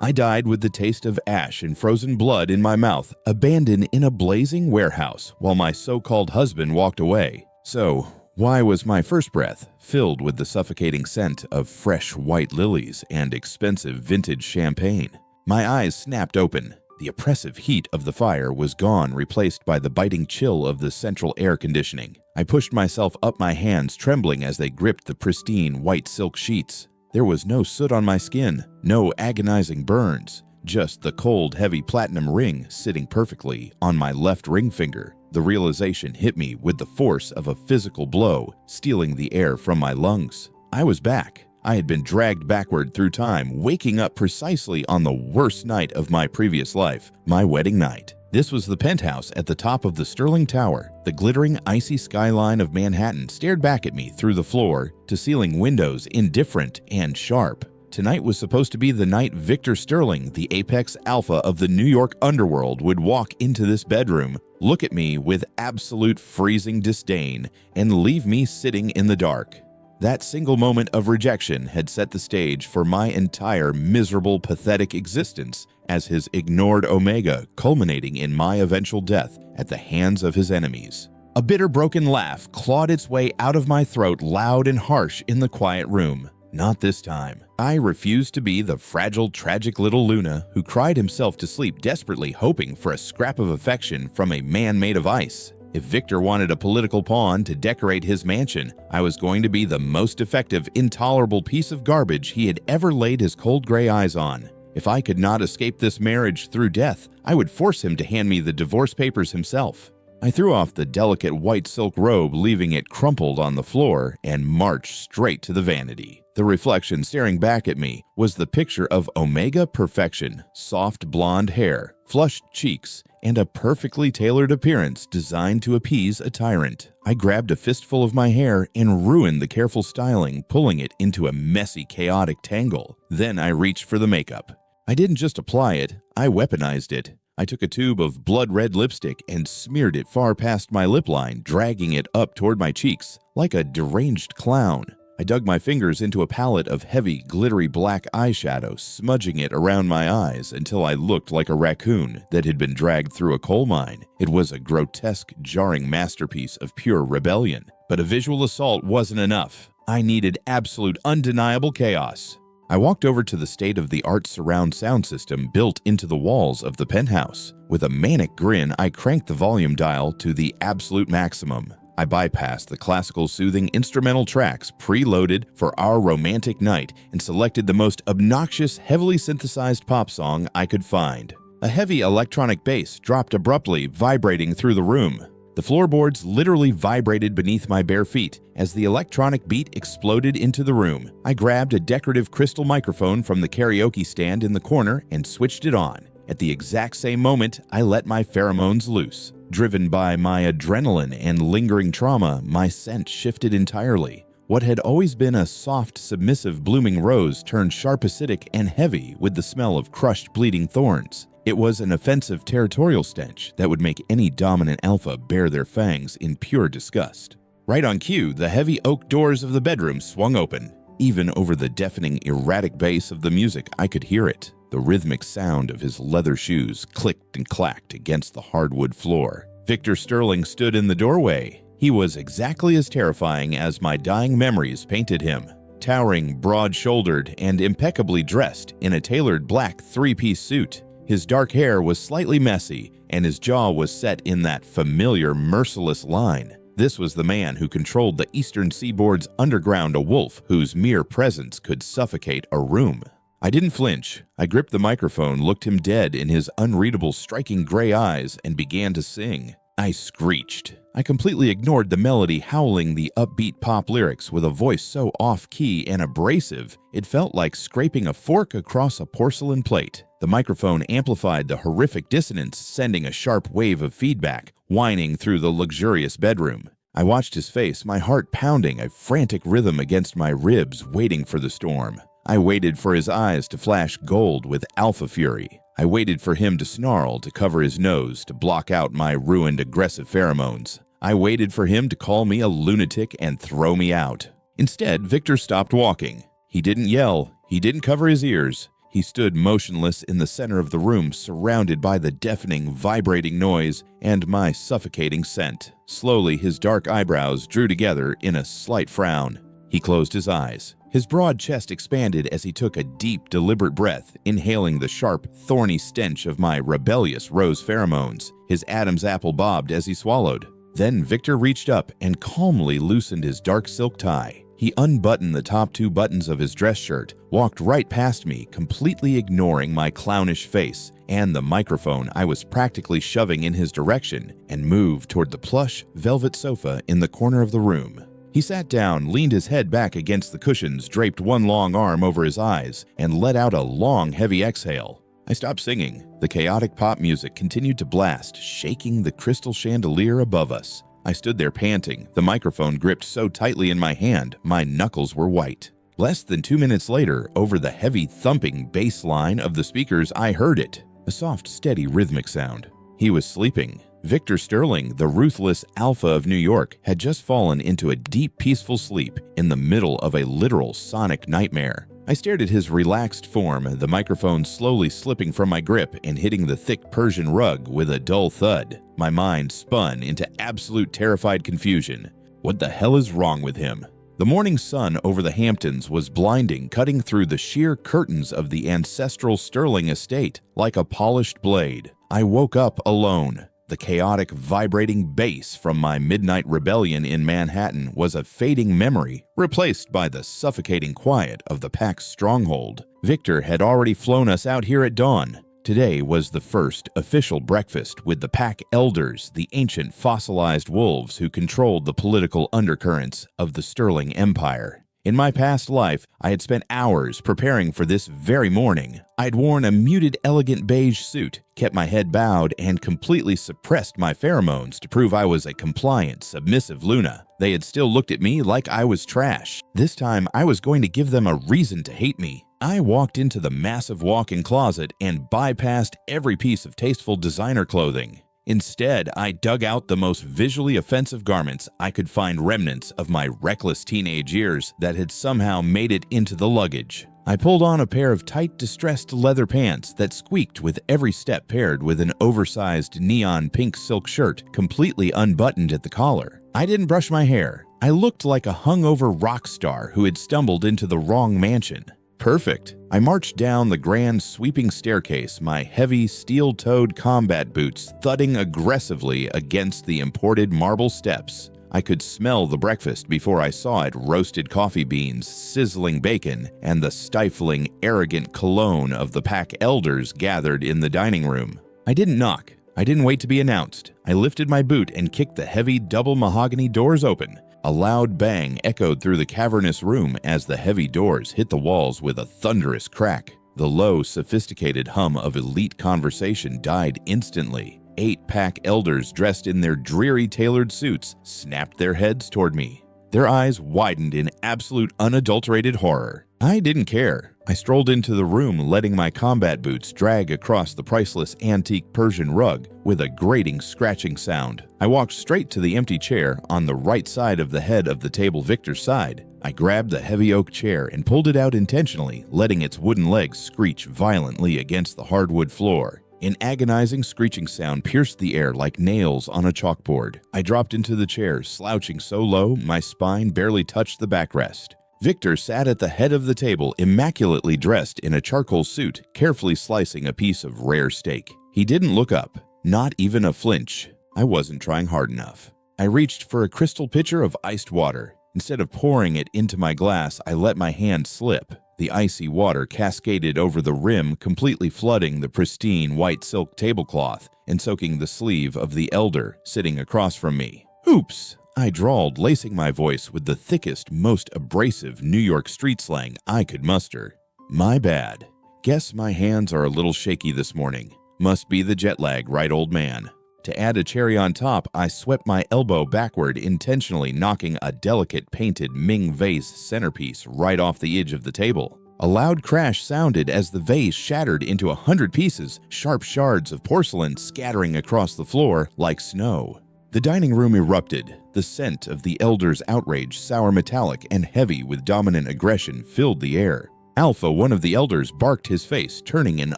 I died with the taste of ash and frozen blood in my mouth, abandoned in a blazing warehouse while my so-called husband walked away. So, why was my first breath filled with the suffocating scent of fresh white lilies and expensive vintage champagne? My eyes snapped open. The oppressive heat of the fire was gone, replaced by the biting chill of the central air conditioning. I pushed myself up, my hands trembling as they gripped the pristine white silk sheets. There was no soot on my skin, no agonizing burns, just the cold, heavy platinum ring sitting perfectly on my left ring finger. The realization hit me with the force of a physical blow, stealing the air from my lungs. I was back. I had been dragged backward through time, waking up precisely on the worst night of my previous life, my wedding night. This was the penthouse at the top of the Sterling Tower. The glittering, icy skyline of Manhattan stared back at me through the floor-to-ceiling windows, indifferent and sharp. Tonight was supposed to be the night Victor Sterling, the apex alpha of the New York underworld, would walk into this bedroom, look at me with absolute freezing disdain, and leave me sitting in the dark. That single moment of rejection had set the stage for my entire miserable, pathetic existence as his ignored Omega, culminating in my eventual death at the hands of his enemies. A bitter, broken laugh clawed its way out of my throat, loud and harsh in the quiet room. Not this time. I refused to be the fragile, tragic little Luna who cried himself to sleep, desperately hoping for a scrap of affection from a man made of ice. If Victor wanted a political pawn to decorate his mansion, I was going to be the most effective, intolerable piece of garbage he had ever laid his cold gray eyes on. If I could not escape this marriage through death, I would force him to hand me the divorce papers himself. I threw off the delicate white silk robe, leaving it crumpled on the floor, and marched straight to the vanity. The reflection staring back at me was the picture of Omega perfection: soft blonde hair, flushed cheeks, and a perfectly tailored appearance designed to appease a tyrant. I grabbed a fistful of my hair and ruined the careful styling, pulling it into a messy, chaotic tangle. Then I reached for the makeup. I didn't just apply it, I weaponized it. I took a tube of blood-red lipstick and smeared it far past my lip line, dragging it up toward my cheeks like a deranged clown. I dug my fingers into a palette of heavy, glittery black eyeshadow, smudging it around my eyes until I looked like a raccoon that had been dragged through a coal mine. It was a grotesque, jarring masterpiece of pure rebellion. But a visual assault wasn't enough. I needed absolute, undeniable chaos. I walked over to the state-of-the-art surround sound system built into the walls of the penthouse. With a manic grin, I cranked the volume dial to the absolute maximum. I bypassed the classical soothing instrumental tracks preloaded for our romantic night and selected the most obnoxious, heavily synthesized pop song I could find. A heavy electronic bass dropped abruptly, vibrating through the room. The floorboards literally vibrated beneath my bare feet as the electronic beat exploded into the room. I grabbed a decorative crystal microphone from the karaoke stand in the corner and switched it on. At the exact same moment, I let my pheromones loose. Driven by my adrenaline and lingering trauma, my scent shifted entirely. What had always been a soft, submissive blooming rose turned sharp, acidic, and heavy with the smell of crushed, bleeding thorns. It was an offensive territorial stench that would make any dominant alpha bare their fangs in pure disgust. Right on cue, the heavy oak doors of the bedroom swung open. Even over the deafening, erratic bass of the music, I could hear it. The rhythmic sound of his leather shoes clicked and clacked against the hardwood floor. Victor Sterling stood in the doorway. He was exactly as terrifying as my dying memories painted him. Towering, broad-shouldered, and impeccably dressed in a tailored black three-piece suit. His dark hair was slightly messy, and his jaw was set in that familiar, merciless line. This was the man who controlled the eastern seaboard's underground, a wolf whose mere presence could suffocate a room. I didn't flinch. I gripped the microphone, looked him dead in his unreadable, striking gray eyes, and began to sing. I screeched. I completely ignored the melody howling the upbeat pop lyrics with a voice so off-key and abrasive, it felt like scraping a fork across a porcelain plate. The microphone amplified the horrific dissonance, sending a sharp wave of feedback, whining through the luxurious bedroom. I watched his face, my heart pounding, a frantic rhythm against my ribs, waiting for the storm. I waited for his eyes to flash gold with alpha fury. I waited for him to snarl, to cover his nose, to block out my ruined aggressive pheromones. I waited for him to call me a lunatic and throw me out. Instead, Victor stopped walking. He didn't yell. He didn't cover his ears. He stood motionless in the center of the room, surrounded by the deafening, vibrating noise and my suffocating scent. Slowly, his dark eyebrows drew together in a slight frown. He closed his eyes. His broad chest expanded as he took a deep, deliberate breath, inhaling the sharp, thorny stench of my rebellious rose pheromones. His Adam's apple bobbed as he swallowed. Then Victor reached up and calmly loosened his dark silk tie. He unbuttoned the top 2 buttons of his dress shirt, walked right past me, completely ignoring my clownish face and the microphone I was practically shoving in his direction, and moved toward the plush, velvet sofa in the corner of the room. He sat down, leaned his head back against the cushions, draped one long arm over his eyes, and let out a long, heavy exhale. I stopped singing. The chaotic pop music continued to blast, shaking the crystal chandelier above us. I stood there panting, the microphone gripped so tightly in my hand, my knuckles were white. Less than 2 minutes later, over the heavy thumping bass line of the speakers, I heard it. A soft, steady rhythmic sound. He was sleeping. Victor Sterling, the ruthless alpha of New York, had just fallen into a deep, peaceful sleep in the middle of a literal sonic nightmare. I stared at his relaxed form, the microphone slowly slipping from my grip and hitting the thick Persian rug with a dull thud. My mind spun into absolute terrified confusion. What the hell is wrong with him? The morning sun over the Hamptons was blinding, cutting through the sheer curtains of the ancestral Sterling estate like a polished blade. I woke up alone. The chaotic, vibrating bass from my midnight rebellion in Manhattan was a fading memory, replaced by the suffocating quiet of the pack's stronghold. Victor had already flown us out here at dawn. Today was the first official breakfast with the pack elders, the ancient fossilized wolves who controlled the political undercurrents of the Sterling Empire. In my past life, I had spent hours preparing for this very morning. I'd worn a muted, elegant beige suit, kept my head bowed, and completely suppressed my pheromones to prove I was a compliant, submissive Luna. They had still looked at me like I was trash. This time, I was going to give them a reason to hate me. I walked into the massive walk-in closet and bypassed every piece of tasteful designer clothing. Instead, I dug out the most visually offensive garments I could find, remnants of my reckless teenage years that had somehow made it into the luggage. I pulled on a pair of tight, distressed leather pants that squeaked with every step, paired with an oversized neon pink silk shirt completely unbuttoned at the collar. I didn't brush my hair. I looked like a hungover rock star who had stumbled into the wrong mansion. Perfect. I marched down the grand sweeping staircase, my heavy steel-toed combat boots thudding aggressively against the imported marble steps. I could smell the breakfast before I saw it: roasted coffee beans, sizzling bacon, and the stifling, arrogant cologne of the pack elders gathered in the dining room. I didn't knock. I didn't wait to be announced. I lifted my boot and kicked the heavy double mahogany doors open. A loud bang echoed through the cavernous room as the heavy doors hit the walls with a thunderous crack. The low, sophisticated hum of elite conversation died instantly. 8 pack elders dressed in their dreary tailored suits snapped their heads toward me. Their eyes widened in absolute unadulterated horror. I didn't care. I strolled into the room, letting my combat boots drag across the priceless antique Persian rug with a grating, scratching sound. I walked straight to the empty chair on the right side of the head of the table Victor's side. I grabbed the heavy oak chair and pulled it out intentionally, letting its wooden legs screech violently against the hardwood floor. An agonizing screeching sound pierced the air like nails on a chalkboard. I dropped into the chair, slouching so low my spine barely touched the backrest. Victor sat at the head of the table, immaculately dressed in a charcoal suit, carefully slicing a piece of rare steak. He didn't look up, not even a flinch. I wasn't trying hard enough. I reached for a crystal pitcher of iced water. Instead of pouring it into my glass, I let my hand slip. The icy water cascaded over the rim, completely flooding the pristine white silk tablecloth and soaking the sleeve of the elder sitting across from me. "Oops," I drawled, lacing my voice with the thickest, most abrasive New York street slang I could muster. "My bad. Guess my hands are a little shaky this morning. Must be the jet lag, right, old man?" To add a cherry on top, I swept my elbow backward, intentionally knocking a delicate painted Ming vase centerpiece right off the edge of the table. A loud crash sounded as the vase shattered into 100 pieces, sharp shards of porcelain scattering across the floor like snow. The dining room erupted. The scent of the elder's outrage, sour metallic and heavy with dominant aggression, filled the air. Alpha, one of the elders, barked, his face turning an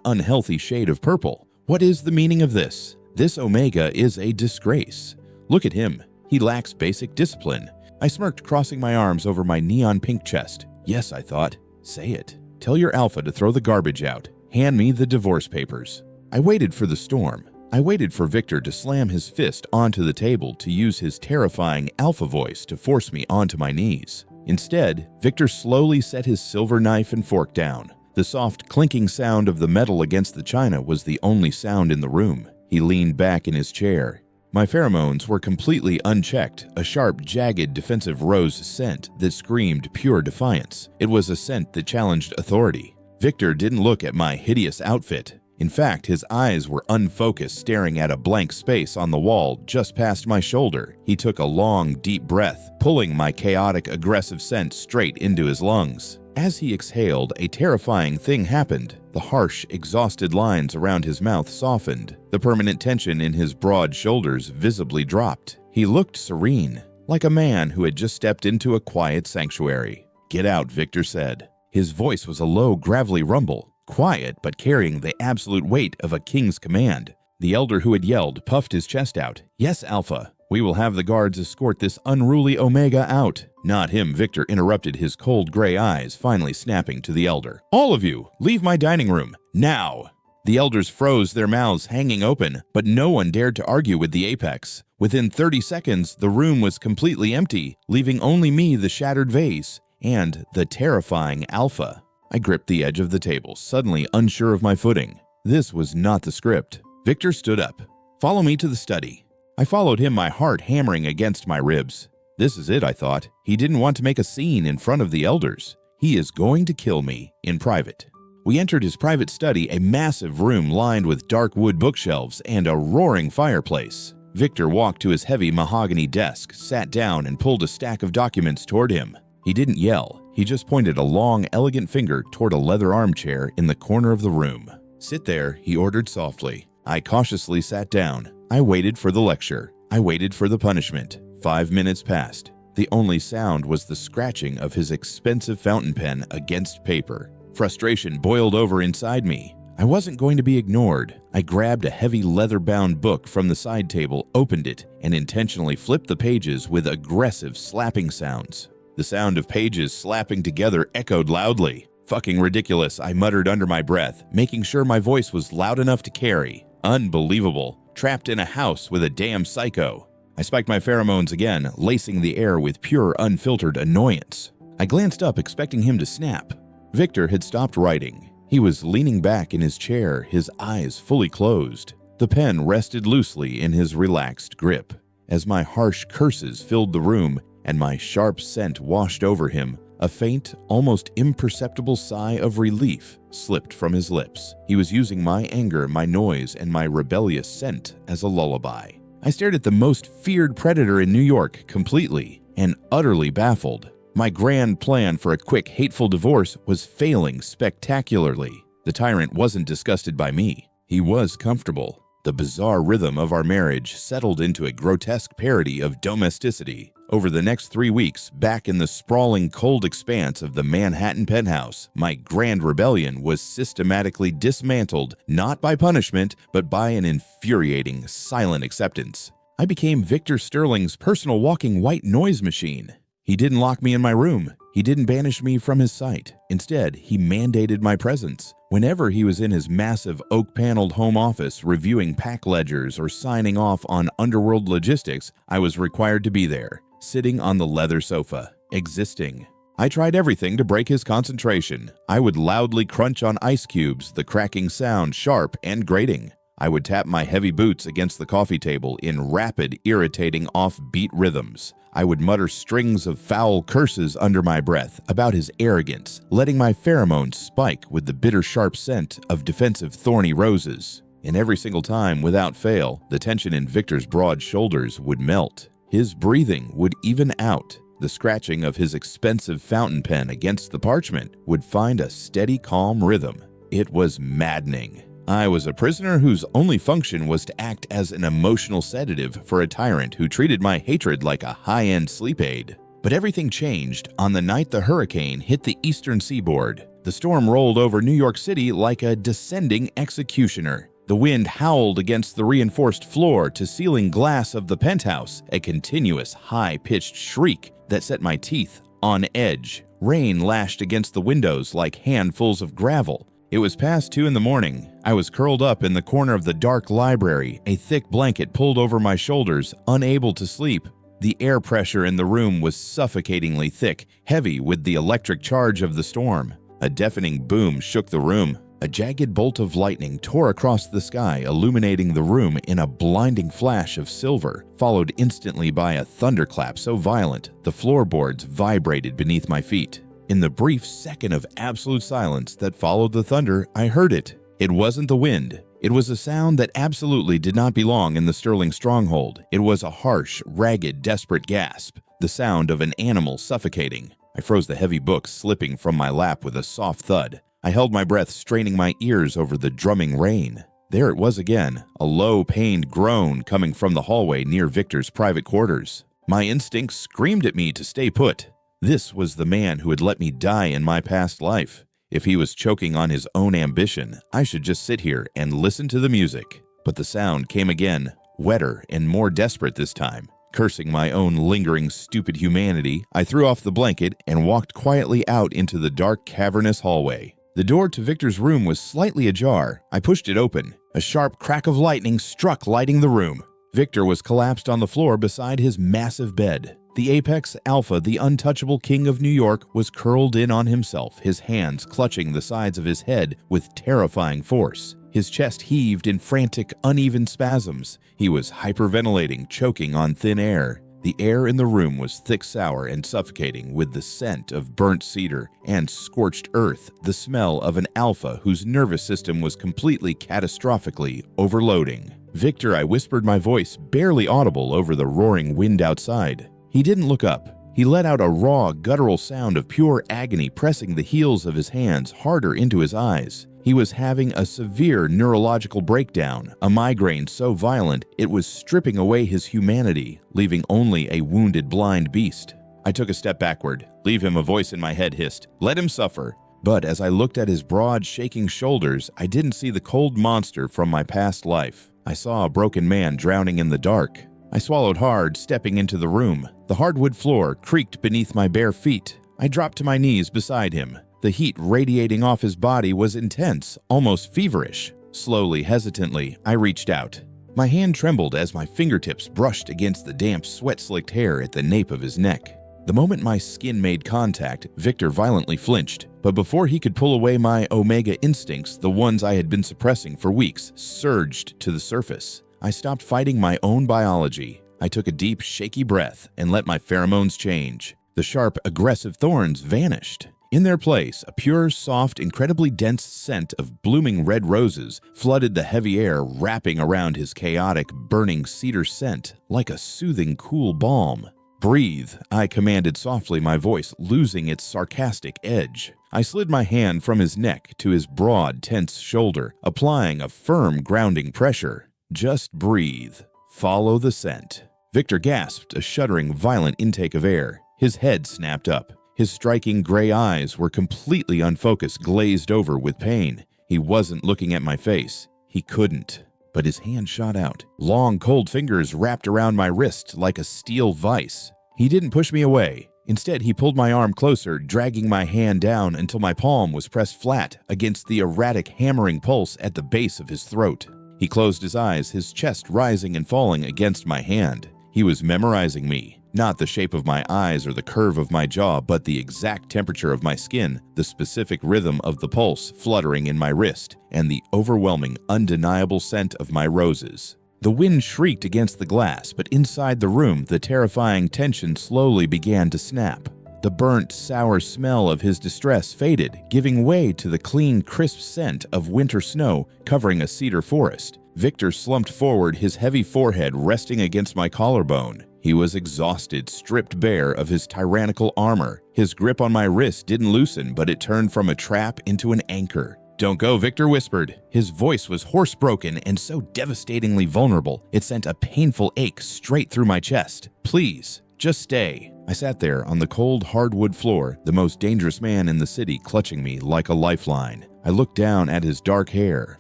unhealthy shade of purple. What is the meaning of this? This Omega is a disgrace. Look at him. He lacks basic discipline. I smirked, crossing my arms over my neon pink chest. Yes, I thought. Say it. Tell your Alpha to throw the garbage out. Hand me the divorce papers. I waited for the storm. I waited for Victor to slam his fist onto the table to use his terrifying Alpha voice to force me onto my knees. Instead, Victor slowly set his silver knife and fork down. The soft clinking sound of the metal against the china was the only sound in the room. He leaned back in his chair. My pheromones were completely unchecked, a sharp, jagged, defensive rose scent that screamed pure defiance. It was a scent that challenged authority. Victor didn't look at my hideous outfit. In fact, his eyes were unfocused, staring at a blank space on the wall just past my shoulder. He took a long, deep breath, pulling my chaotic, aggressive scent straight into his lungs. As he exhaled, a terrifying thing happened. The harsh, exhausted lines around his mouth softened. The permanent tension in his broad shoulders visibly dropped. He looked serene, like a man who had just stepped into a quiet sanctuary. "Get out," Victor said. His voice was a low, gravelly rumble. Quiet, but carrying the absolute weight of a king's command. The elder who had yelled puffed his chest out. "Yes, Alpha. We will have the guards escort this unruly Omega out." "Not him," Victor interrupted, his cold gray eyes finally snapping to the elder. "All of you, leave my dining room, now!" The elders froze, their mouths hanging open, but no one dared to argue with the apex. Within 30 seconds, the room was completely empty, leaving only me, the shattered vase, and the terrifying Alpha. I gripped the edge of the table, suddenly unsure of my footing. This was not the script. Victor stood up. "Follow me to the study." I followed him, my heart hammering against my ribs. This is it, I thought. He didn't want to make a scene in front of the elders. He is going to kill me in private. We entered his private study, a massive room lined with dark wood bookshelves and a roaring fireplace. Victor walked to his heavy mahogany desk, sat down, and pulled a stack of documents toward him. He didn't yell. He just pointed a long, elegant finger toward a leather armchair in the corner of the room. "Sit there," he ordered softly. I cautiously sat down. I waited for the lecture. I waited for the punishment. 5 minutes passed. The only sound was the scratching of his expensive fountain pen against paper. Frustration boiled over inside me. I wasn't going to be ignored. I grabbed a heavy leather-bound book from the side table, opened it, and intentionally flipped the pages with aggressive slapping sounds. The sound of pages slapping together echoed loudly. "Fucking ridiculous," I muttered under my breath, making sure my voice was loud enough to carry. Unbelievable. Trapped in a house with a damn psycho. I spiked my pheromones again, lacing the air with pure, unfiltered annoyance. I glanced up, expecting him to snap. Victor had stopped writing. He was leaning back in his chair, his eyes fully closed. The pen rested loosely in his relaxed grip. As my harsh curses filled the room, and my sharp scent washed over him, a faint, almost imperceptible sigh of relief slipped from his lips. He was using my anger, my noise, and my rebellious scent as a lullaby. I stared at the most feared predator in New York, completely and utterly baffled. My grand plan for a quick, hateful divorce was failing spectacularly. The tyrant wasn't disgusted by me. He was comfortable. The bizarre rhythm of our marriage settled into a grotesque parody of domesticity. Over the next 3 weeks, back in the sprawling, cold expanse of the Manhattan penthouse, my grand rebellion was systematically dismantled, not by punishment, but by an infuriating, silent acceptance. I became Victor Sterling's personal walking white noise machine. He didn't lock me in my room. He didn't banish me from his sight. Instead, he mandated my presence. Whenever he was in his massive oak-paneled home office reviewing pack ledgers or signing off on underworld logistics, I was required to be there, sitting on the leather sofa, existing. I tried everything to break his concentration. I would loudly crunch on ice cubes, the cracking sound sharp and grating. I would tap my heavy boots against the coffee table in rapid, irritating, off-beat rhythms. I would mutter strings of foul curses under my breath about his arrogance, letting my pheromones spike with the bitter sharp scent of defensive thorny roses. And every single time, without fail, the tension in Victor's broad shoulders would melt. His breathing would even out. The scratching of his expensive fountain pen against the parchment would find a steady, calm rhythm. It was maddening. I was a prisoner whose only function was to act as an emotional sedative for a tyrant who treated my hatred like a high-end sleep aid. But everything changed on the night the hurricane hit the eastern seaboard. The storm rolled over New York City like a descending executioner. The wind howled against the reinforced floor-to-ceiling glass of the penthouse, a continuous, high-pitched shriek that set my teeth on edge. Rain lashed against the windows like handfuls of gravel. It was past 2 in the morning. I was curled up in the corner of the dark library, a thick blanket pulled over my shoulders, unable to sleep. The air pressure in the room was suffocatingly thick, heavy with the electric charge of the storm. A deafening boom shook the room. A jagged bolt of lightning tore across the sky, illuminating the room in a blinding flash of silver, followed instantly by a thunderclap so violent the floorboards vibrated beneath my feet. In the brief second of absolute silence that followed the thunder, I heard it. It wasn't the wind. It was a sound that absolutely did not belong in the Sterling stronghold. It was a harsh, ragged, desperate gasp, the sound of an animal suffocating. I froze the heavy book slipping from my lap with a soft thud. I held my breath, straining my ears over the drumming rain. There it was again, a low, pained groan coming from the hallway near Victor's private quarters. My instincts screamed at me to stay put. This was the man who had let me die in my past life. If he was choking on his own ambition, I should just sit here and listen to the music. But the sound came again, wetter and more desperate this time. Cursing my own lingering, stupid humanity, I threw off the blanket and walked quietly out into the dark, cavernous hallway. The door to Victor's room was slightly ajar. I pushed it open. A sharp crack of lightning struck, lighting the room. Victor was collapsed on the floor beside his massive bed. The apex alpha, the untouchable king of New York, was curled in on himself, his hands clutching the sides of his head with terrifying force. His chest heaved in frantic, uneven spasms. He was hyperventilating, choking on thin air. The air in the room was thick, sour, and suffocating with the scent of burnt cedar and scorched earth, the smell of an alpha whose nervous system was completely catastrophically overloading. "Victor," I whispered, my voice barely audible over the roaring wind outside. He didn't look up. He let out a raw, guttural sound of pure agony, pressing the heels of his hands harder into his eyes. He was having a severe neurological breakdown, a migraine so violent it was stripping away his humanity, leaving only a wounded blind beast. I took a step backward. "Leave him," a voice in my head hissed. "Let him suffer." But as I looked at his broad, shaking shoulders, I didn't see the cold monster from my past life. I saw a broken man drowning in the dark. I swallowed hard, stepping into the room. The hardwood floor creaked beneath my bare feet. I dropped to my knees beside him. The heat radiating off his body was intense, almost feverish. Slowly, hesitantly, I reached out. My hand trembled as my fingertips brushed against the damp, sweat-slicked hair at the nape of his neck. The moment my skin made contact, Victor violently flinched. But before he could pull away, my omega instincts, the ones I had been suppressing for weeks, surged to the surface. I stopped fighting my own biology. I took a deep, shaky breath and let my pheromones change. The sharp, aggressive thorns vanished. In their place, a pure, soft, incredibly dense scent of blooming red roses flooded the heavy air, wrapping around his chaotic, burning cedar scent like a soothing, cool balm. "Breathe," I commanded softly, my voice losing its sarcastic edge. I slid my hand from his neck to his broad, tense shoulder, applying a firm, grounding pressure. "Just breathe. Follow the scent." Victor gasped, a shuddering, violent intake of air. His head snapped up. His striking gray eyes were completely unfocused, glazed over with pain. He wasn't looking at my face. He couldn't. But his hand shot out. Long, cold fingers wrapped around my wrist like a steel vise. He didn't push me away. Instead, he pulled my arm closer, dragging my hand down until my palm was pressed flat against the erratic, hammering pulse at the base of his throat. He closed his eyes, his chest rising and falling against my hand. He was memorizing me. Not the shape of my eyes or the curve of my jaw, but the exact temperature of my skin, the specific rhythm of the pulse fluttering in my wrist, and the overwhelming, undeniable scent of my roses. The wind shrieked against the glass, but inside the room, the terrifying tension slowly began to snap. The burnt, sour smell of his distress faded, giving way to the clean, crisp scent of winter snow covering a cedar forest. Victor slumped forward, his heavy forehead resting against my collarbone. He was exhausted, stripped bare of his tyrannical armor. His grip on my wrist didn't loosen, but it turned from a trap into an anchor. "Don't go," Victor whispered. His voice was hoarse-broken and so devastatingly vulnerable, it sent a painful ache straight through my chest. "Please, just stay." I sat there on the cold hardwood floor, the most dangerous man in the city clutching me like a lifeline. I looked down at his dark hair,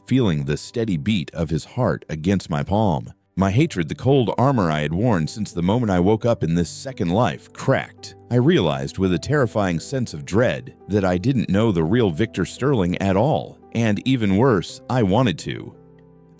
feeling the steady beat of his heart against my palm. My hatred, the cold armor I had worn since the moment I woke up in this second life, cracked. I realized with a terrifying sense of dread that I didn't know the real Victor Sterling at all, and even worse, I wanted to.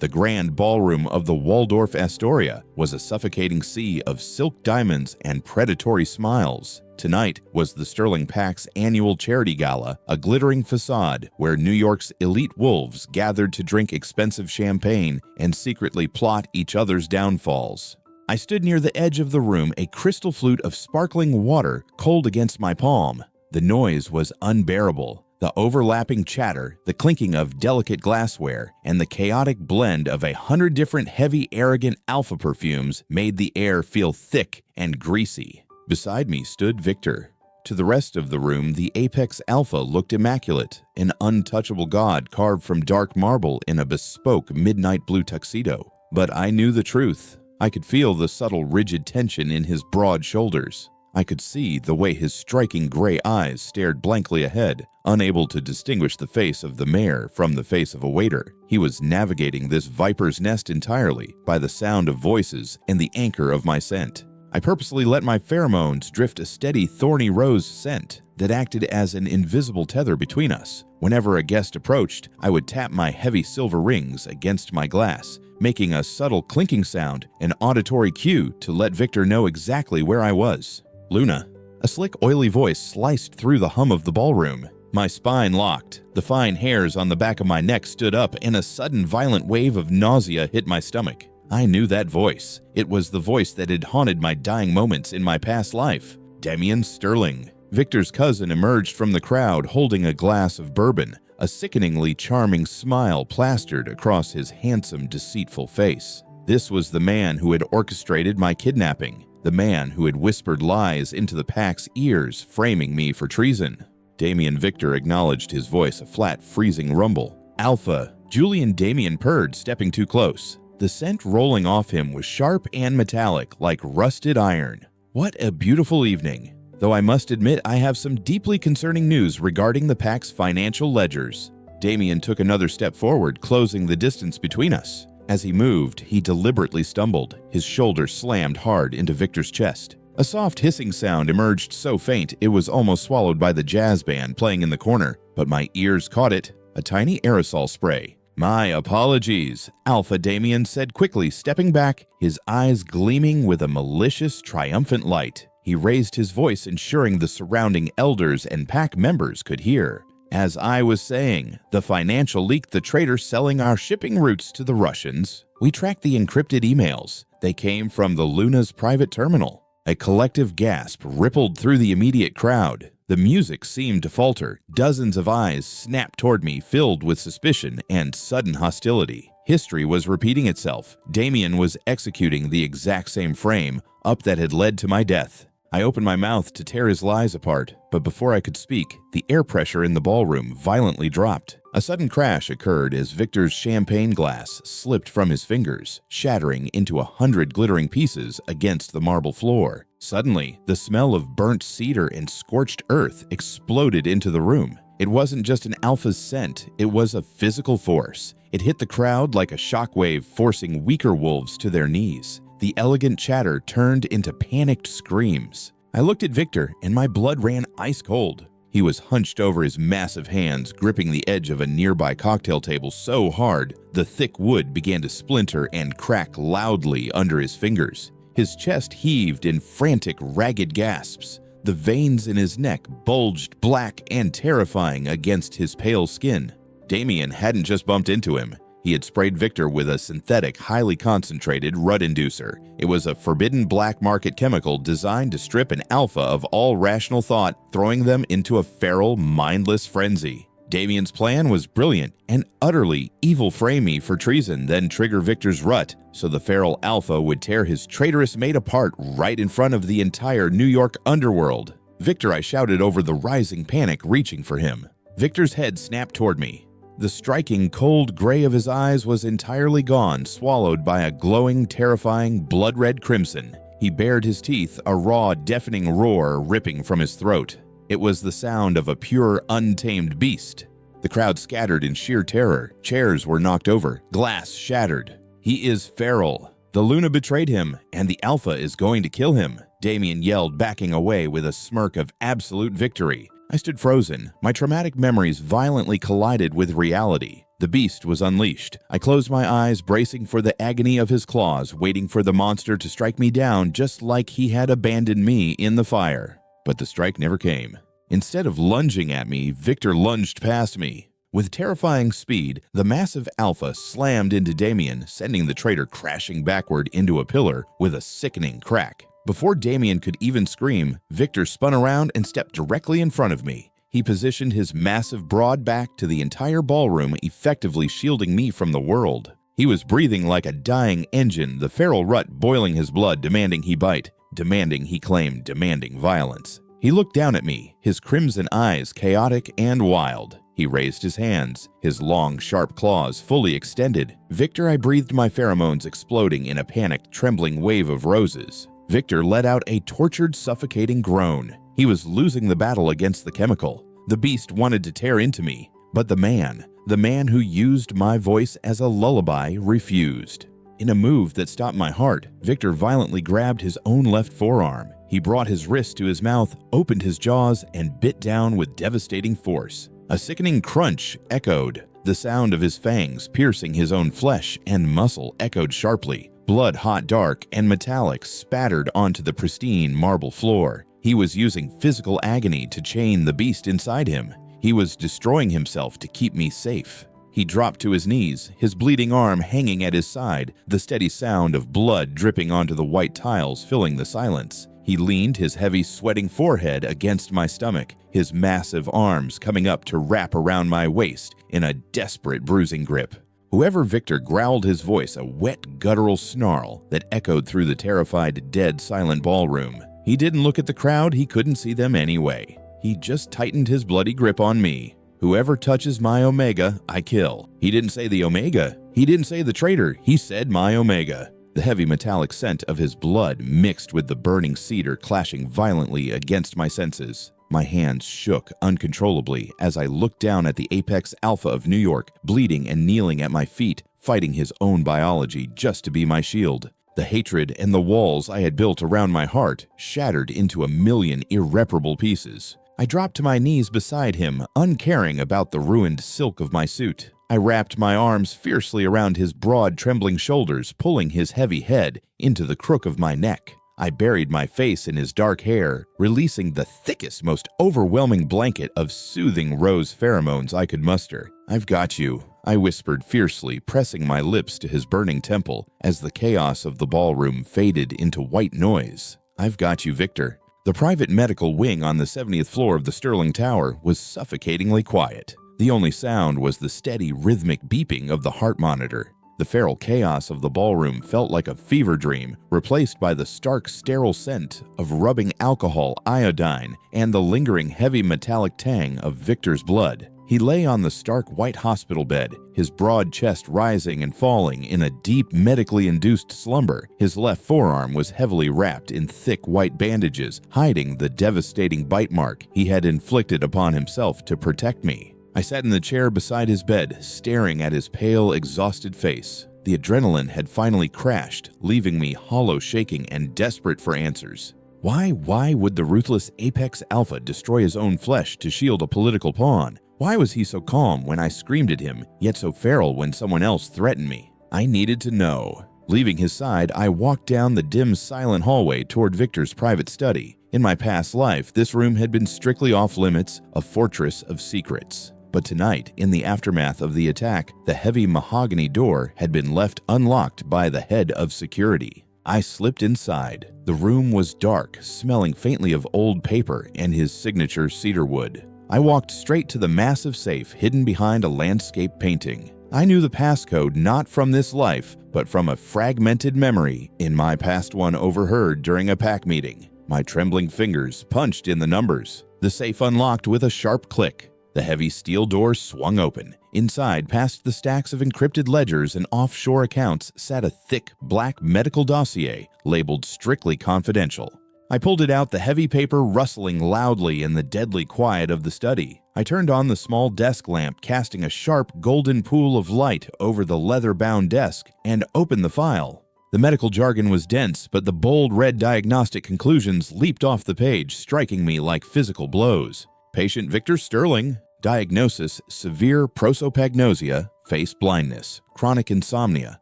The grand ballroom of the Waldorf Astoria was a suffocating sea of silk diamonds and predatory smiles. Tonight was the Sterling Pack's annual charity gala, a glittering facade where New York's elite wolves gathered to drink expensive champagne and secretly plot each other's downfalls. I stood near the edge of the room, a crystal flute of sparkling water cold against my palm. The noise was unbearable. The overlapping chatter, the clinking of delicate glassware, and the chaotic blend of 100 different heavy, arrogant alpha perfumes made the air feel thick and greasy. Beside me stood Victor. To the rest of the room, the apex alpha looked immaculate, an untouchable god carved from dark marble in a bespoke midnight blue tuxedo. But I knew the truth. I could feel the subtle, rigid tension in his broad shoulders. I could see the way his striking gray eyes stared blankly ahead, unable to distinguish the face of the mayor from the face of a waiter. He was navigating this viper's nest entirely by the sound of voices and the anchor of my scent. I purposely let my pheromones drift a steady thorny rose scent that acted as an invisible tether between us. Whenever a guest approached, I would tap my heavy silver rings against my glass, making a subtle clinking sound, an auditory cue to let Victor know exactly where I was. Luna. A slick, oily voice sliced through the hum of the ballroom. My spine locked. The fine hairs on the back of my neck stood up, and a sudden violent wave of nausea hit my stomach. I knew that voice. It was the voice that had haunted my dying moments in my past life. Damian Sterling. Victor's cousin emerged from the crowd holding a glass of bourbon, a sickeningly charming smile plastered across his handsome, deceitful face. This was the man who had orchestrated my kidnapping. The man who had whispered lies into the pack's ears, framing me for treason. Damian Victor acknowledged his voice, a flat, freezing rumble. Alpha. Julian Damian purred, stepping too close. The scent rolling off him was sharp and metallic, like rusted iron. What a beautiful evening. Though I must admit I have some deeply concerning news regarding the pack's financial ledgers. Damian took another step forward, closing the distance between us. As he moved, he deliberately stumbled. His shoulder slammed hard into Victor's chest. A soft hissing sound emerged so faint it was almost swallowed by the jazz band playing in the corner, but my ears caught it, a tiny aerosol spray. My apologies, Alpha Damian said quickly, stepping back, his eyes gleaming with a malicious, triumphant light. He raised his voice, ensuring the surrounding elders and pack members could hear. As I was saying, the financial leak, the traitor selling our shipping routes to the Russians. We tracked the encrypted emails. They came from the Luna's private terminal. A collective gasp rippled through the immediate crowd. The music seemed to falter. Dozens of eyes snapped toward me, filled with suspicion and sudden hostility. History was repeating itself. Damian was executing the exact same frame up that had led to my death. I opened my mouth to tear his lies apart, but before I could speak, the air pressure in the ballroom violently dropped. A sudden crash occurred as Victor's champagne glass slipped from his fingers, shattering into 100 glittering pieces against the marble floor. Suddenly, the smell of burnt cedar and scorched earth exploded into the room. It wasn't just an alpha's scent, it was a physical force. It hit the crowd like a shockwave, forcing weaker wolves to their knees. The elegant chatter turned into panicked screams. I looked at Victor, and my blood ran ice cold. He was hunched over his massive hands, gripping the edge of a nearby cocktail table so hard, the thick wood began to splinter and crack loudly under his fingers. His chest heaved in frantic, ragged gasps. The veins in his neck bulged black and terrifying against his pale skin. Damian hadn't just bumped into him. He had sprayed Victor with a synthetic, highly concentrated rut inducer. It was a forbidden black market chemical designed to strip an alpha of all rational thought, throwing them into a feral, mindless frenzy. Damian's plan was brilliant and utterly evil. Frame me for treason, then trigger Victor's rut, so the feral alpha would tear his traitorous mate apart right in front of the entire New York underworld. Victor, I shouted over the rising panic, reaching for him. Victor's head snapped toward me. The striking, cold gray of his eyes was entirely gone, swallowed by a glowing, terrifying, blood-red crimson. He bared his teeth, a raw, deafening roar ripping from his throat. It was the sound of a pure, untamed beast. The crowd scattered in sheer terror. Chairs were knocked over, glass shattered. He is feral. The Luna betrayed him, and the Alpha is going to kill him, Damien yelled, backing away with a smirk of absolute victory. I stood frozen. My traumatic memories violently collided with reality. The beast was unleashed. I closed my eyes, bracing for the agony of his claws, waiting for the monster to strike me down just like he had abandoned me in the fire. But the strike never came. Instead of lunging at me, Victor lunged past me. With terrifying speed, the massive Alpha slammed into Damien, sending the traitor crashing backward into a pillar with a sickening crack. Before Damien could even scream, Victor spun around and stepped directly in front of me. He positioned his massive broad back to the entire ballroom, effectively shielding me from the world. He was breathing like a dying engine, the feral rut boiling his blood, demanding he bite, demanding he claim, demanding violence. He looked down at me, his crimson eyes chaotic and wild. He raised his hands, his long, sharp claws fully extended. Victor, I breathed my pheromones exploding in a panicked, trembling wave of roses. Victor let out a tortured, suffocating groan. He was losing the battle against the chemical. The beast wanted to tear into me, but the man who used my voice as a lullaby, refused. In a move that stopped my heart, Victor violently grabbed his own left forearm. He brought his wrist to his mouth, opened his jaws, and bit down with devastating force. A sickening crunch echoed. The sound of his fangs piercing his own flesh and muscle echoed sharply. Blood hot, dark, and metallic spattered onto the pristine marble floor. He was using physical agony to chain the beast inside him. He was destroying himself to keep me safe. He dropped to his knees, his bleeding arm hanging at his side, the steady sound of blood dripping onto the white tiles filling the silence. He leaned his heavy, sweating forehead against my stomach, his massive arms coming up to wrap around my waist in a desperate bruising grip. Whoever Victor growled his voice a wet, guttural snarl that echoed through the terrified, dead, silent ballroom. He didn't look at the crowd, he couldn't see them anyway. He just tightened his bloody grip on me. Whoever touches my Omega, I kill. He didn't say the Omega. He didn't say the traitor. He said my Omega. The heavy metallic scent of his blood mixed with the burning cedar clashing violently against my senses. My hands shook uncontrollably as I looked down at the apex alpha of New York, bleeding and kneeling at my feet, fighting his own biology just to be my shield. The hatred and the walls I had built around my heart shattered into a million irreparable pieces. I dropped to my knees beside him, uncaring about the ruined silk of my suit. I wrapped my arms fiercely around his broad, trembling shoulders, pulling his heavy head into the crook of my neck. I buried my face in his dark hair, releasing the thickest, most overwhelming blanket of soothing rose pheromones I could muster. "I've got you," I whispered fiercely, pressing my lips to his burning temple as the chaos of the ballroom faded into white noise. "I've got you, Victor." The private medical wing on the 70th floor of the Sterling Tower was suffocatingly quiet. The only sound was the steady, rhythmic beeping of the heart monitor. The feral chaos of the ballroom felt like a fever dream, replaced by the stark, sterile scent of rubbing alcohol, iodine, and the lingering heavy metallic tang of Victor's blood. He lay on the stark white hospital bed, his broad chest rising and falling in a deep, medically induced slumber. His left forearm was heavily wrapped in thick white bandages, hiding the devastating bite mark he had inflicted upon himself to protect me. I sat in the chair beside his bed, staring at his pale, exhausted face. The adrenaline had finally crashed, leaving me hollow, shaking, and desperate for answers. Why would the ruthless Apex Alpha destroy his own flesh to shield a political pawn? Why was he so calm when I screamed at him, yet so feral when someone else threatened me? I needed to know. Leaving his side, I walked down the dim, silent hallway toward Victor's private study. In my past life, this room had been strictly off-limits, a fortress of secrets. But tonight, in the aftermath of the attack, the heavy mahogany door had been left unlocked by the head of security. I slipped inside. The room was dark, smelling faintly of old paper and his signature cedar wood. I walked straight to the massive safe hidden behind a landscape painting. I knew the passcode not from this life, but from a fragmented memory in my past one overheard during a pack meeting. My trembling fingers punched in the numbers. The safe unlocked with a sharp click. The heavy steel door swung open, Inside, past the stacks of encrypted ledgers and offshore accounts, sat a thick, black medical dossier labeled strictly confidential. I pulled it out, the heavy paper rustling loudly in the deadly quiet of the study. I turned on the small desk lamp, casting a sharp, golden pool of light over the leather-bound desk, and opened the file. The medical jargon was dense, but the bold red diagnostic conclusions leaped off the page, striking me like physical blows. Patient Victor Sterling. Diagnosis: severe prosopagnosia, face blindness, chronic insomnia,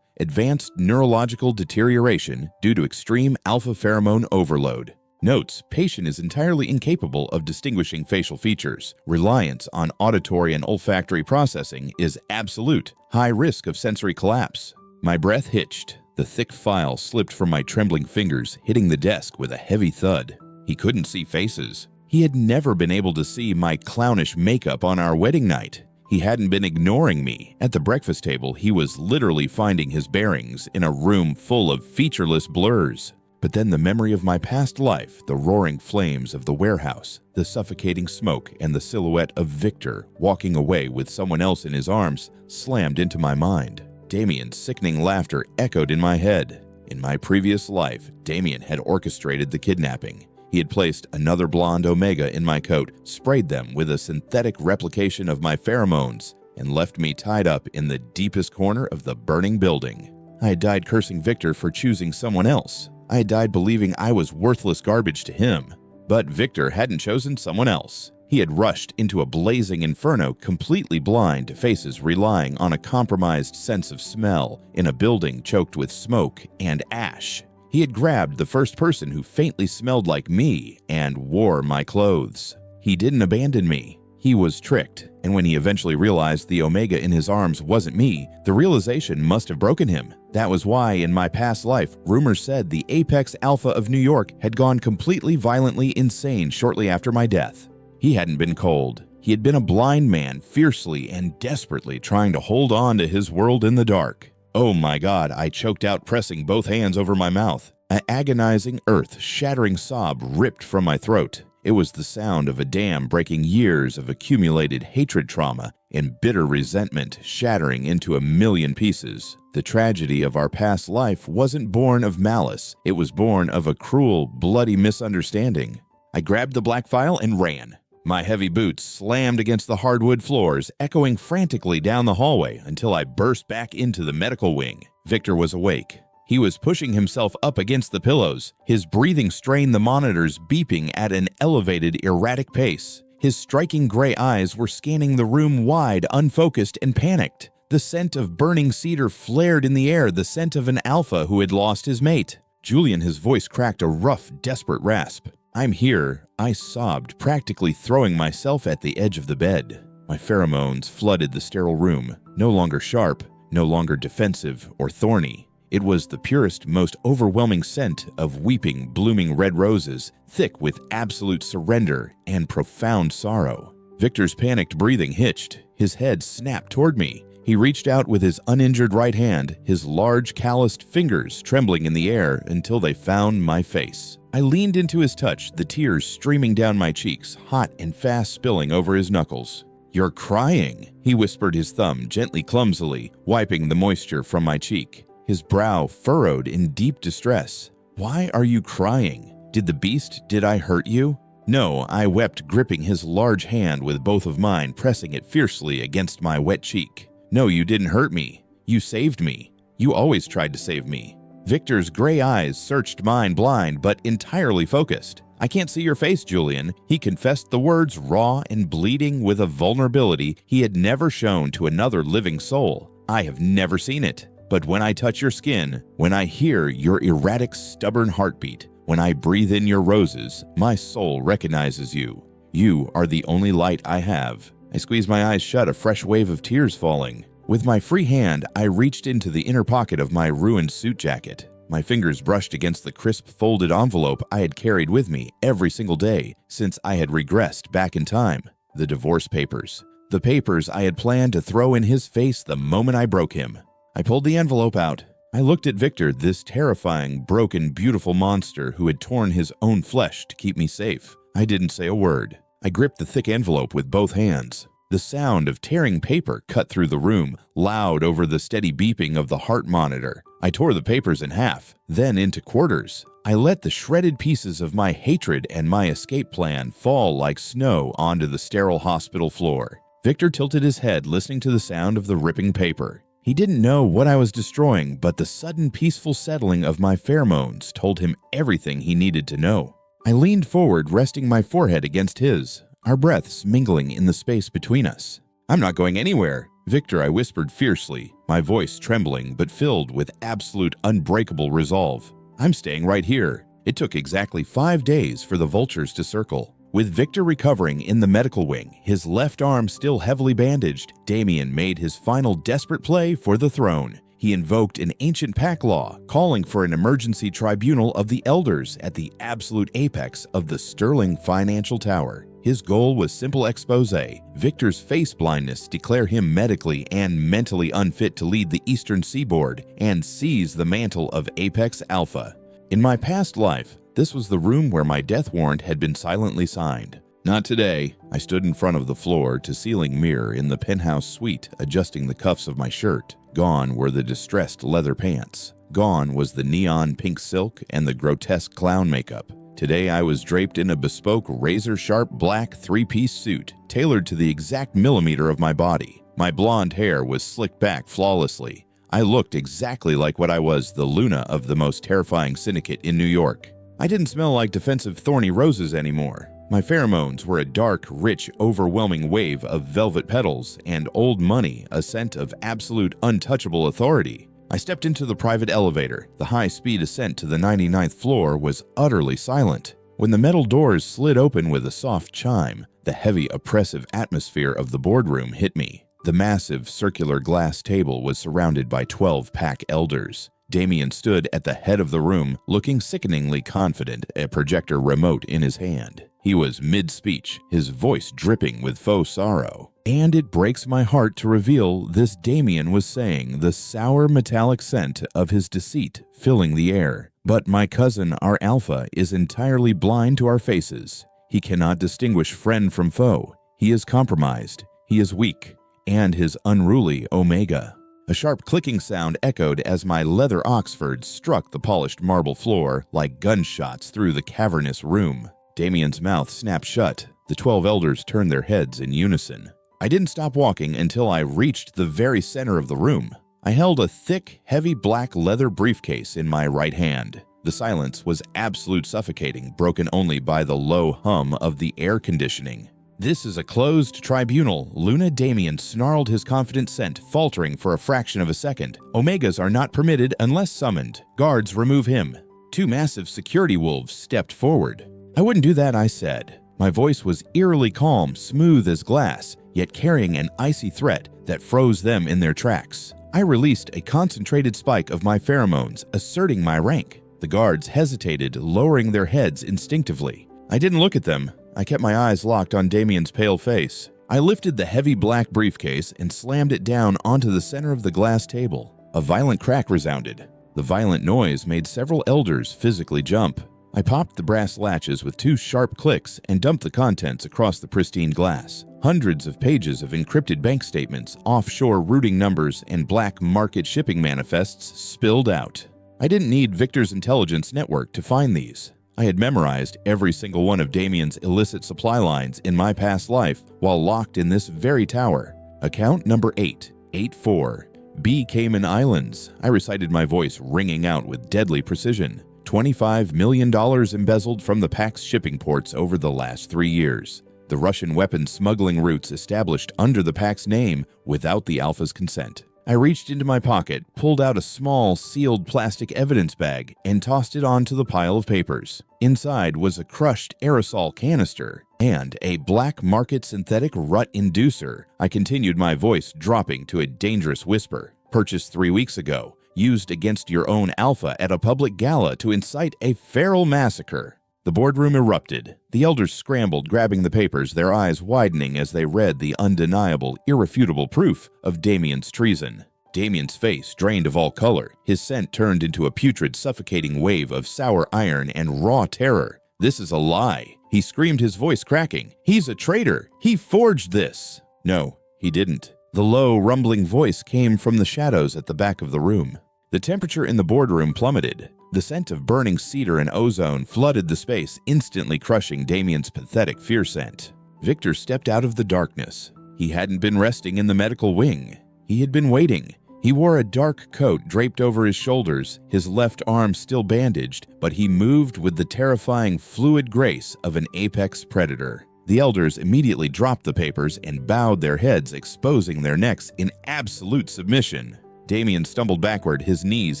advanced neurological deterioration due to extreme alpha pheromone overload. Notes: patient is entirely incapable of distinguishing facial features. Reliance on auditory and olfactory processing is absolute. High risk of sensory collapse. My breath hitched. The thick file slipped from my trembling fingers, hitting the desk with a heavy thud. He couldn't see faces. He had never been able to see my clownish makeup on our wedding night. He hadn't been ignoring me. At the breakfast table, he was literally finding his bearings in a room full of featureless blurs. But then the memory of my past life, the roaring flames of the warehouse, the suffocating smoke, and the silhouette of Victor walking away with someone else in his arms slammed into my mind. Damien's sickening laughter echoed in my head. In my previous life, Damien had orchestrated the kidnapping. He had placed another blonde Omega in my coat, sprayed them with a synthetic replication of my pheromones, and left me tied up in the deepest corner of the burning building. I had died cursing Victor for choosing someone else. I had died believing I was worthless garbage to him. But Victor hadn't chosen someone else. He had rushed into a blazing inferno, completely blind to faces relying on a compromised sense of smell in a building choked with smoke and ash. He had grabbed the first person who faintly smelled like me and wore my clothes. He didn't abandon me. He was tricked, and when he eventually realized the Omega in his arms wasn't me, the realization must have broken him. That was why, in my past life, rumors said the Apex Alpha of New York had gone completely violently insane shortly after my death. He hadn't been cold. He had been a blind man, fiercely and desperately trying to hold on to his world in the dark. Oh my God, I choked out, pressing both hands over my mouth. An agonizing, earth-shattering sob ripped from my throat. It was the sound of a dam breaking, years of accumulated hatred trauma and bitter resentment shattering into a million pieces. The tragedy of our past life wasn't born of malice. It was born of a cruel, bloody misunderstanding. I grabbed the black file and ran. My heavy boots slammed against the hardwood floors, echoing frantically down the hallway until I burst back into the medical wing. Victor was awake. He was pushing himself up against the pillows. His breathing strained the monitors, beeping at an elevated, erratic pace. His striking gray eyes were scanning the room wide, unfocused and panicked. The scent of burning cedar flared in the air, the scent of an alpha who had lost his mate. Julian, his voice cracked a rough, desperate rasp. "I'm here," I sobbed, practically throwing myself at the edge of the bed. My pheromones flooded the sterile room, no longer sharp, no longer defensive or thorny. It was the purest, most overwhelming scent of weeping, blooming red roses, thick with absolute surrender and profound sorrow. Victor's panicked breathing hitched. His head snapped toward me. He reached out with his uninjured right hand, his large, calloused fingers trembling in the air until they found my face. I leaned into his touch, the tears streaming down my cheeks, hot and fast spilling over his knuckles. "You're crying," he whispered, his thumb gently, clumsily, wiping the moisture from my cheek. His brow furrowed in deep distress. "Why are you crying? Did I hurt you?" "No," I wept, gripping his large hand with both of mine, pressing it fiercely against my wet cheek. "No, you didn't hurt me. You saved me. You always tried to save me." Victor's gray eyes searched mine, blind but entirely focused. "I can't see your face, Julian." He confessed the words, raw and bleeding with a vulnerability he had never shown to another living soul. "I have never seen it. But when I touch your skin, when I hear your erratic, stubborn heartbeat, when I breathe in your roses, my soul recognizes you. You are the only light I have." I squeezed my eyes shut, a fresh wave of tears falling. With my free hand, I reached into the inner pocket of my ruined suit jacket. My fingers brushed against the crisp, folded envelope I had carried with me every single day since I had regressed back in time. The divorce papers. The papers I had planned to throw in his face the moment I broke him. I pulled the envelope out. I looked at Victor, this terrifying, broken, beautiful monster who had torn his own flesh to keep me safe. I didn't say a word. I gripped the thick envelope with both hands. The sound of tearing paper cut through the room, loud over the steady beeping of the heart monitor. I tore the papers in half, then into quarters. I let the shredded pieces of my hatred and my escape plan fall like snow onto the sterile hospital floor. Victor tilted his head, listening to the sound of the ripping paper. He didn't know what I was destroying, but the sudden peaceful settling of my pheromones told him everything he needed to know. I leaned forward, resting my forehead against his, our breaths mingling in the space between us. "I'm not going anywhere." "Victor," I whispered fiercely, my voice trembling but filled with absolute unbreakable resolve. "I'm staying right here." It took exactly 5 days for the vultures to circle. With Victor recovering in the medical wing, his left arm still heavily bandaged, Damien made his final desperate play for the throne. He invoked an ancient pack law, calling for an emergency tribunal of the elders at the absolute apex of the sterling financial tower. His goal was simple expose. Victor's face blindness declare him medically and mentally unfit to lead the eastern seaboard and seize the mantle of Apex Alpha. In my past life, this was the room where my death warrant had been silently signed. Not today. I stood in front of the floor-to-ceiling mirror in the penthouse suite, adjusting the cuffs of my shirt. Gone were the distressed leather pants. Gone was the neon pink silk and the grotesque clown makeup. Today I was draped in a bespoke razor-sharp black three-piece suit, tailored to the exact millimeter of my body. My blonde hair was slicked back flawlessly. I looked exactly like what I was, the Luna of the most terrifying syndicate in New York. I didn't smell like defensive thorny roses anymore. My pheromones were a dark, rich, overwhelming wave of velvet petals and old money, a scent of absolute untouchable authority. I stepped into the private elevator. The high-speed ascent to the 99th floor was utterly silent. When the metal doors slid open with a soft chime, the heavy, oppressive atmosphere of the boardroom hit me. The massive, circular glass table was surrounded by 12 pack elders. Damien stood at the head of the room, looking sickeningly confident, a projector remote in his hand. He was mid-speech, his voice dripping with faux sorrow. And it breaks my heart to reveal this Damien was saying, the sour metallic scent of his deceit filling the air. But my cousin, our Alpha, is entirely blind to our faces. He cannot distinguish friend from foe. He is compromised. He is weak. And his unruly Omega. A sharp clicking sound echoed as my leather Oxfords struck the polished marble floor like gunshots through the cavernous room. Damien's mouth snapped shut. The 12 elders turned their heads in unison. I didn't stop walking until I reached the very center of the room. I held a thick, heavy black leather briefcase in my right hand. The silence was absolute suffocating, broken only by the low hum of the air conditioning. "This is a closed tribunal." Luna Damien snarled his confident scent, faltering for a fraction of a second. "Omegas are not permitted unless summoned. Guards, remove him." 2 massive security wolves stepped forward. "I wouldn't do that," I said. My voice was eerily calm, smooth as glass, yet carrying an icy threat that froze them in their tracks. I released a concentrated spike of my pheromones, asserting my rank. The guards hesitated, lowering their heads instinctively. I didn't look at them. I kept my eyes locked on Damien's pale face. I lifted the heavy black briefcase and slammed it down onto the center of the glass table. A violent crack resounded. The violent noise made several elders physically jump. I popped the brass latches with 2 sharp clicks and dumped the contents across the pristine glass. Hundreds of pages of encrypted bank statements, offshore routing numbers, and black market shipping manifests spilled out. I didn't need Victor's intelligence network to find these. I had memorized every single one of Damien's illicit supply lines in my past life while locked in this very tower. Account number 884. B. Cayman Islands. I recited, my voice ringing out with deadly precision. $25 million embezzled from the Pax shipping ports over the last 3 years. The Russian weapons smuggling routes established under the Pax name without the Alpha's consent. I reached into my pocket, pulled out a small, sealed plastic evidence bag, and tossed it onto the pile of papers. Inside was a crushed aerosol canister and a black market synthetic rut inducer. I continued, my voice dropping to a dangerous whisper. Purchased 3 weeks ago. Used against your own Alpha at a public gala to incite a feral massacre. The boardroom erupted. The elders scrambled, grabbing the papers, their eyes widening as they read the undeniable, irrefutable proof of Damien's treason. Damien's face drained of all color. His scent turned into a putrid, suffocating wave of sour iron and raw terror. "This is a lie," he screamed, his voice cracking. "He's a traitor. He forged this." No, he didn't. The low, rumbling voice came from the shadows at the back of the room. The temperature in the boardroom plummeted. The scent of burning cedar and ozone flooded the space, instantly crushing Damien's pathetic fear scent. Victor stepped out of the darkness. He hadn't been resting in the medical wing. He had been waiting. He wore a dark coat draped over his shoulders, his left arm still bandaged, but he moved with the terrifying, fluid grace of an apex predator. The elders immediately dropped the papers and bowed their heads, exposing their necks in absolute submission. Damien stumbled backward, his knees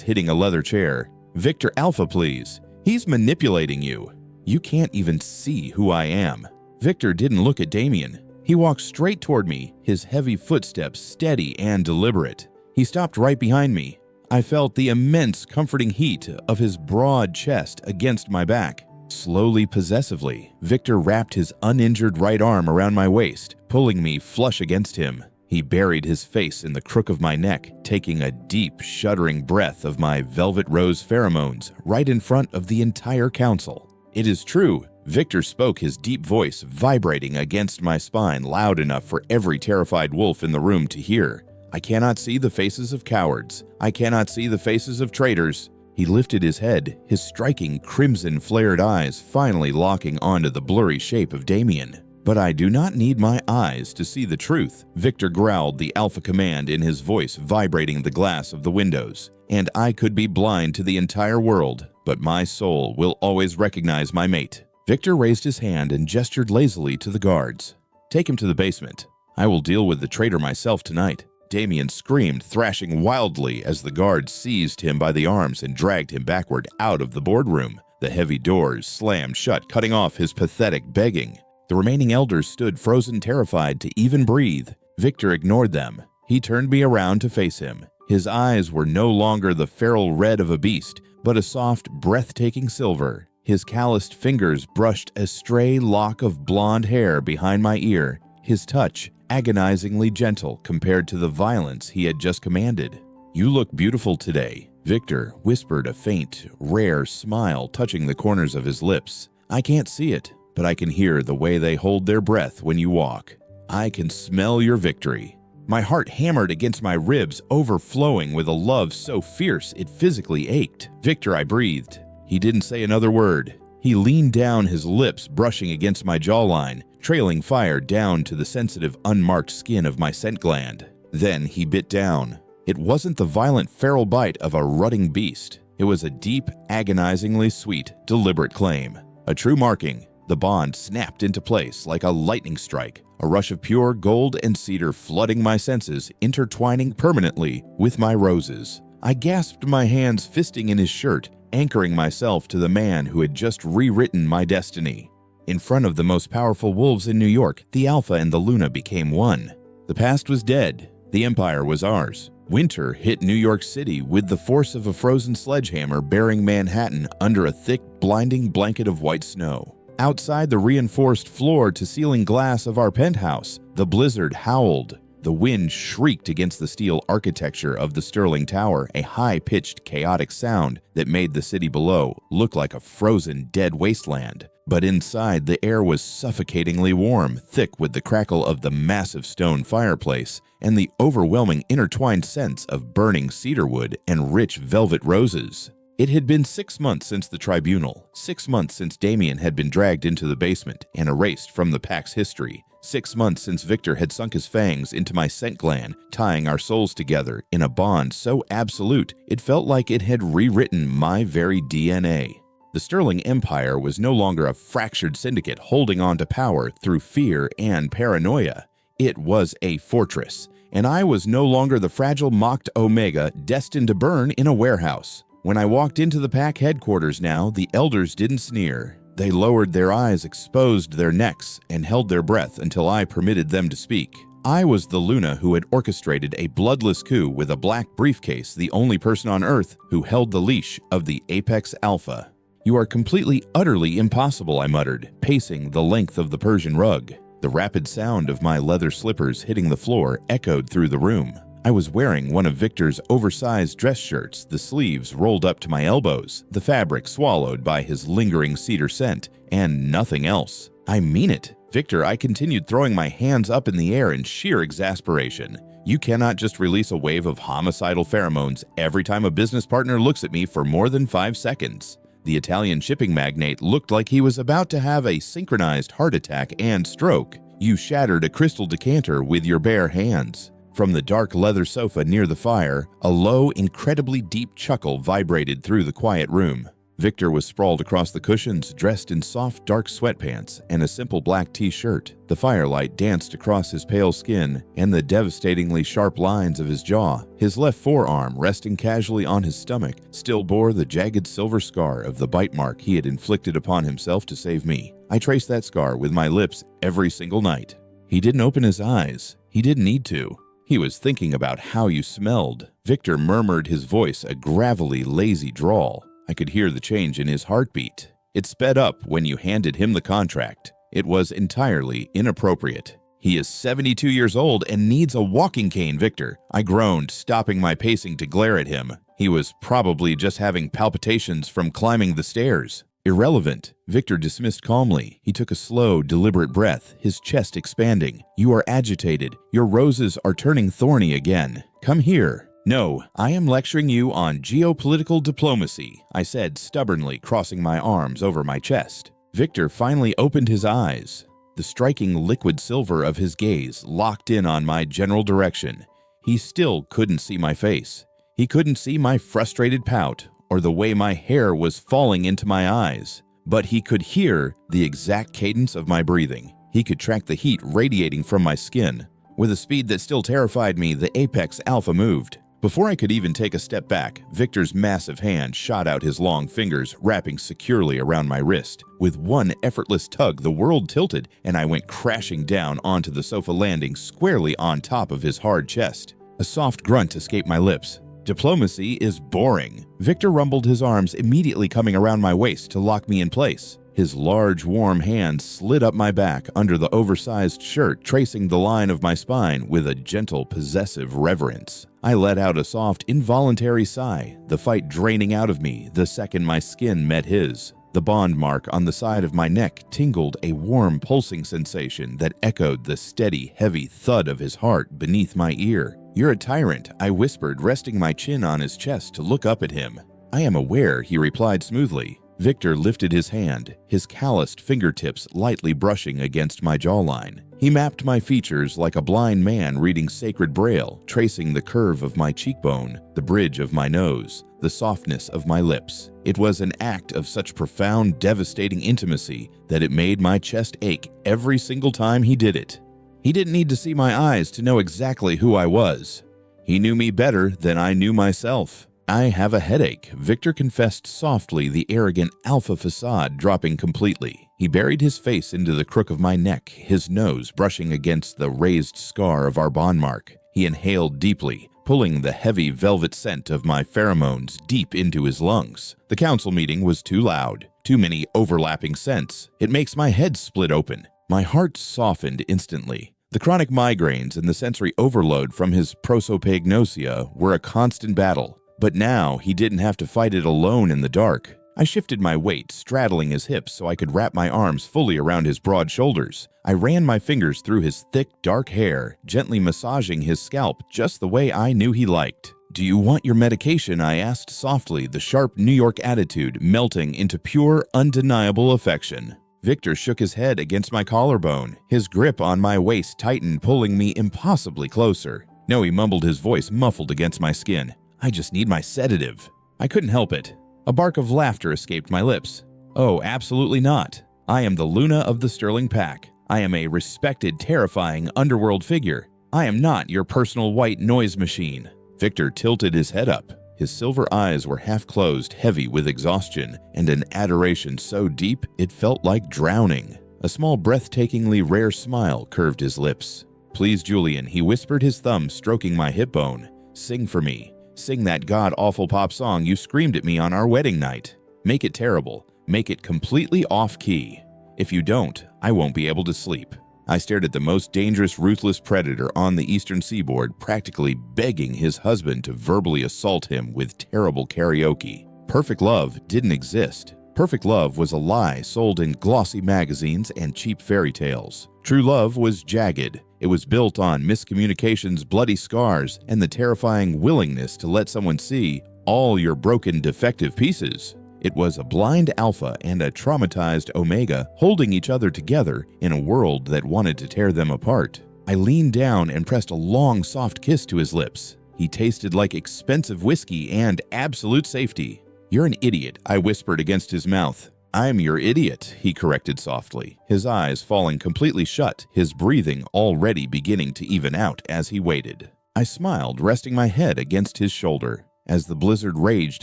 hitting a leather chair. "Victor Alpha, please. He's manipulating you. You can't even see who I am." Victor didn't look at Damien. He walked straight toward me, his heavy footsteps steady and deliberate. He stopped right behind me. I felt the immense comforting heat of his broad chest against my back. Slowly, possessively, Victor wrapped his uninjured right arm around my waist, pulling me flush against him. He buried his face in the crook of my neck, taking a deep, shuddering breath of my velvet rose pheromones right in front of the entire council. It is true, Victor spoke, his deep voice vibrating against my spine loud enough for every terrified wolf in the room to hear. I cannot see the faces of cowards. I cannot see the faces of traitors. He lifted his head, his striking crimson-flared eyes finally locking onto the blurry shape of Damien. "But I do not need my eyes to see the truth," Victor growled, the alpha command in his voice vibrating the glass of the windows. "And I could be blind to the entire world, but my soul will always recognize my mate." Victor raised his hand and gestured lazily to the guards. "Take him to the basement. I will deal with the traitor myself tonight." Damien screamed, thrashing wildly as the guards seized him by the arms and dragged him backward out of the boardroom. The heavy doors slammed shut, cutting off his pathetic begging. The remaining elders stood frozen, terrified to even breathe. Victor ignored them. He turned me around to face him. His eyes were no longer the feral red of a beast, but a soft, breathtaking silver. His calloused fingers brushed a stray lock of blonde hair behind my ear, his touch agonizingly gentle compared to the violence he had just commanded. "You look beautiful today," Victor whispered, a faint, rare smile touching the corners of his lips. "I can't see it, but I can hear the way they hold their breath when you walk. I can smell your victory." My heart hammered against my ribs, overflowing with a love so fierce it physically ached. "Victor," I breathed. He didn't say another word. He leaned down, his lips brushing against my jawline, trailing fire down to the sensitive, unmarked skin of my scent gland. Then he bit down. It wasn't the violent, feral bite of a rutting beast. It was a deep, agonizingly sweet, deliberate claim. A true marking. The bond snapped into place like a lightning strike, a rush of pure gold and cedar flooding my senses, intertwining permanently with my roses. I gasped, my hands fisting in his shirt, anchoring myself to the man who had just rewritten my destiny. In front of the most powerful wolves in New York, the Alpha and the Luna became one. The past was dead. The Empire was ours. Winter hit New York City with the force of a frozen sledgehammer bearing Manhattan under a thick, blinding blanket of white snow. Outside the reinforced floor-to-ceiling glass of our penthouse, the blizzard howled. The wind shrieked against the steel architecture of the Sterling Tower, a high-pitched, chaotic sound that made the city below look like a frozen, dead wasteland. But inside, the air was suffocatingly warm, thick with the crackle of the massive stone fireplace and the overwhelming intertwined scents of burning cedarwood and rich velvet roses. It had been 6 months since the tribunal, 6 months since Damien had been dragged into the basement and erased from the pack's history, 6 months since Victor had sunk his fangs into my scent gland, tying our souls together in a bond so absolute it felt like it had rewritten my very DNA. The Sterling Empire was no longer a fractured syndicate holding on to power through fear and paranoia. It was a fortress, and I was no longer the fragile mocked Omega destined to burn in a warehouse. When I walked into the pack headquarters now, the elders didn't sneer. They lowered their eyes, exposed their necks, and held their breath until I permitted them to speak. I was the Luna who had orchestrated a bloodless coup with a black briefcase, the only person on Earth who held the leash of the Apex Alpha. "You are completely, utterly impossible," I muttered, pacing the length of the Persian rug. The rapid sound of my leather slippers hitting the floor echoed through the room. I was wearing one of Victor's oversized dress shirts, the sleeves rolled up to my elbows, the fabric swallowed by his lingering cedar scent, and nothing else. "I mean it," Victor, I continued throwing my hands up in the air in sheer exasperation. You cannot just release a wave of homicidal pheromones every time a business partner looks at me for more than 5 seconds. The Italian shipping magnate looked like he was about to have a synchronized heart attack and stroke. You shattered a crystal decanter with your bare hands. From the dark leather sofa near the fire, a low, incredibly deep chuckle vibrated through the quiet room. Victor was sprawled across the cushions, dressed in soft, dark sweatpants and a simple black t-shirt. The firelight danced across his pale skin and the devastatingly sharp lines of his jaw. His left forearm, resting casually on his stomach, still bore the jagged silver scar of the bite mark he had inflicted upon himself to save me. I traced that scar with my lips every single night. He didn't open his eyes. He didn't need to. He was thinking about how you smelled. Victor murmured, his voice a gravelly, lazy drawl. I could hear the change in his heartbeat. It sped up when you handed him the contract. It was entirely inappropriate. He is 72 years old and needs a walking cane, Victor. I groaned, stopping my pacing to glare at him. He was probably just having palpitations from climbing the stairs. Irrelevant, Victor dismissed calmly. He took a slow, deliberate breath, his chest expanding. You are agitated. Your roses are turning thorny again. Come here. No, I am lecturing you on geopolitical diplomacy, I said stubbornly, crossing my arms over my chest. Victor finally opened his eyes. The striking liquid silver of his gaze locked in on my general direction. He still couldn't see my face. He couldn't see my frustrated pout or the way my hair was falling into my eyes. But he could hear the exact cadence of my breathing. He could track the heat radiating from my skin. With a speed that still terrified me, the Apex Alpha moved. Before I could even take a step back, Victor's massive hand shot out his long fingers, wrapping securely around my wrist. With one effortless tug, the world tilted, and I went crashing down onto the sofa landing squarely on top of his hard chest. A soft grunt escaped my lips. Diplomacy is boring. Victor rumbled, his arms immediately coming around my waist to lock me in place. His large, warm hand slid up my back under the oversized shirt, tracing the line of my spine with a gentle, possessive reverence. I let out a soft, involuntary sigh, the fight draining out of me the second my skin met his. The bond mark on the side of my neck tingled, a warm, pulsing sensation that echoed the steady, heavy thud of his heart beneath my ear. "You're a tyrant," I whispered, resting my chin on his chest to look up at him. "I am aware," he replied smoothly. Victor lifted his hand, his calloused fingertips lightly brushing against my jawline. He mapped my features like a blind man reading sacred braille, tracing the curve of my cheekbone, the bridge of my nose, the softness of my lips. It was an act of such profound, devastating intimacy that it made my chest ache every single time he did it. He didn't need to see my eyes to know exactly who I was. He knew me better than I knew myself. "I have a headache," Victor confessed softly, the arrogant alpha facade dropping completely. He buried his face into the crook of my neck, his nose brushing against the raised scar of our bond mark. He inhaled deeply, pulling the heavy velvet scent of my pheromones deep into his lungs. The council meeting was too loud, too many overlapping scents. It makes my head split open. My heart softened instantly. The chronic migraines and the sensory overload from his prosopagnosia were a constant battle. But now he didn't have to fight it alone in the dark. I shifted my weight, straddling his hips so I could wrap my arms fully around his broad shoulders. I ran my fingers through his thick, dark hair, gently massaging his scalp just the way I knew he liked. "Do you want your medication?" I asked softly, the sharp New York attitude melting into pure, undeniable affection. Victor shook his head against my collarbone. His grip on my waist tightened, pulling me impossibly closer. "No," he mumbled, his voice muffled against my skin. "I just need my sedative." I couldn't help it. A bark of laughter escaped my lips. "Oh, absolutely not. I am the Luna of the Sterling Pack. I am a respected, terrifying underworld figure. I am not your personal white noise machine." Victor tilted his head up. His silver eyes were half closed, heavy with exhaustion, and an adoration so deep it felt like drowning. A small, breathtakingly rare smile curved his lips. "Please, Julian," he whispered, his thumb stroking my hip bone. "Sing for me. Sing that god-awful pop song you screamed at me on our wedding night. Make it terrible. Make it completely off-key. If you don't, I won't be able to sleep." I stared at the most dangerous, ruthless predator on the eastern seaboard, practically begging his husband to verbally assault him with terrible karaoke. Perfect love didn't exist. Perfect love was a lie sold in glossy magazines and cheap fairy tales. True love was jagged. It was built on miscommunication's bloody scars and the terrifying willingness to let someone see all your broken, defective pieces. It was a blind alpha and a traumatized omega holding each other together in a world that wanted to tear them apart. I leaned down and pressed a long, soft kiss to his lips. He tasted like expensive whiskey and absolute safety. "You're an idiot," I whispered against his mouth. "I'm your idiot," he corrected softly, his eyes falling completely shut, his breathing already beginning to even out as he waited. I smiled, resting my head against his shoulder. As the blizzard raged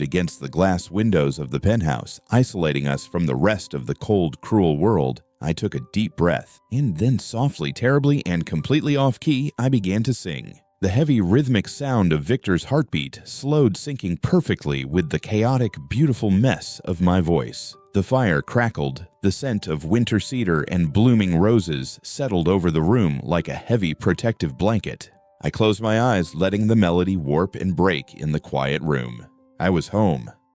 against the glass windows of the penthouse, isolating us from the rest of the cold, cruel world, I took a deep breath, and then softly, terribly, and completely off-key, I began to sing. The heavy rhythmic sound of Victor's heartbeat slowed, syncing perfectly with the chaotic, beautiful mess of my voice. The fire crackled, the scent of winter cedar and blooming roses settled over the room like a heavy protective blanket. I closed my eyes, letting the melody warp and break in the quiet room. I was home.